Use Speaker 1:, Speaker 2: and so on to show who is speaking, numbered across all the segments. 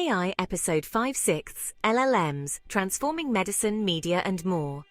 Speaker 1: AI Episode 5/6, LLMs, Transforming Medicine, Media and More.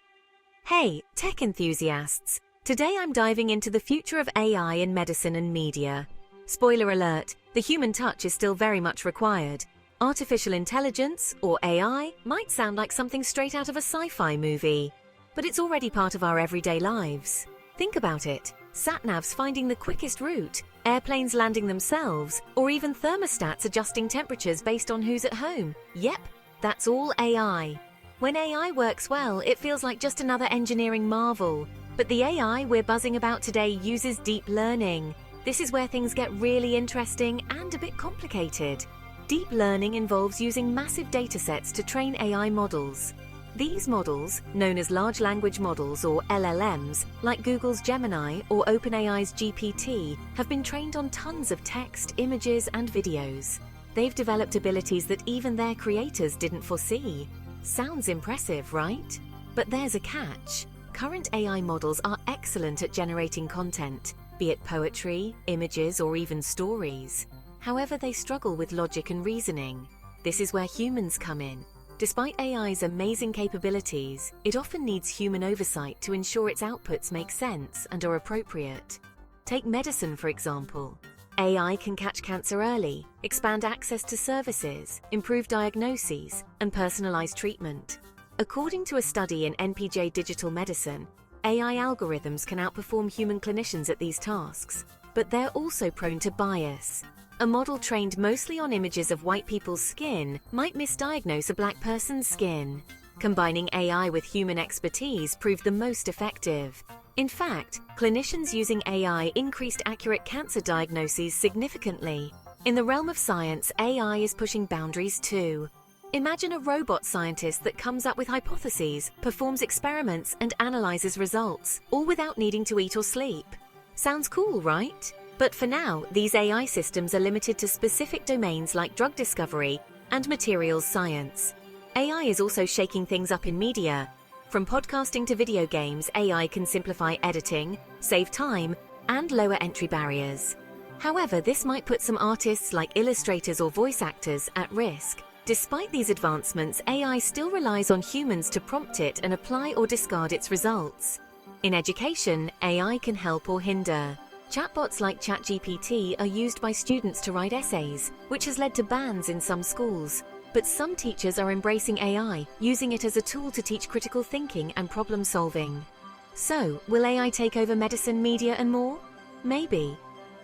Speaker 1: Hey, tech enthusiasts! Today I'm diving into the future of AI in medicine and media. Spoiler alert, the human touch is still very much required. Artificial intelligence, or AI, might sound like something straight out of a sci-fi movie, but it's already part of our everyday lives. Think about it. Sat-navs finding the quickest route, airplanes landing themselves, or even thermostats adjusting temperatures based on who's at home. Yep, that's all AI. When AI works well, it feels like just another engineering marvel. But the AI we're buzzing about today uses deep learning. This is where things get really interesting and a bit complicated. Deep learning involves using massive datasets to train AI models. These models, known as large language models or LLMs, like Google's Gemini or OpenAI's GPT, have been trained on tons of text, images, and videos. They've developed abilities that even their creators didn't foresee. Sounds impressive, right? But there's a catch. Current AI models are excellent at generating content, be it poetry, images, or even stories. However, they struggle with logic and reasoning. This is where humans come in. Despite AI's amazing capabilities, it often needs human oversight to ensure its outputs make sense and are appropriate. Take medicine, for example. AI can catch cancer early, expand access to services, improve diagnoses, and personalize treatment. According to a study in NPJ Digital Medicine, AI algorithms can outperform human clinicians at these tasks, but they're also prone to bias. A model trained mostly on images of white people's skin might misdiagnose a black person's skin. Combining AI with human expertise proved the most effective. In fact, clinicians using AI increased accurate cancer diagnoses significantly. In the realm of science, AI is pushing boundaries too. Imagine a robot scientist that comes up with hypotheses, performs experiments, and analyzes results, all without needing to eat or sleep. Sounds cool, right? But for now, these AI systems are limited to specific domains like drug discovery and materials science. AI is also shaking things up in media. From podcasting to video games, AI can simplify editing, save time, and lower entry barriers. However, this might put some artists like illustrators or voice actors at risk. Despite these advancements, AI still relies on humans to prompt it and apply or discard its results. In education, AI can help or hinder. Chatbots like ChatGPT are used by students to write essays, which has led to bans in some schools. But some teachers are embracing AI, using it as a tool to teach critical thinking and problem solving. So, will AI take over medicine, media, and more? Maybe.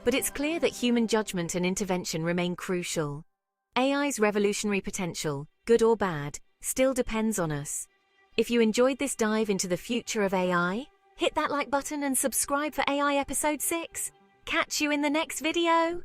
Speaker 1: But it's clear that human judgment and intervention remain crucial. AI's revolutionary potential, good or bad, still depends on us. If you enjoyed this dive into the future of AI, hit that like button and subscribe for AI Episode 6. Catch you in the next video!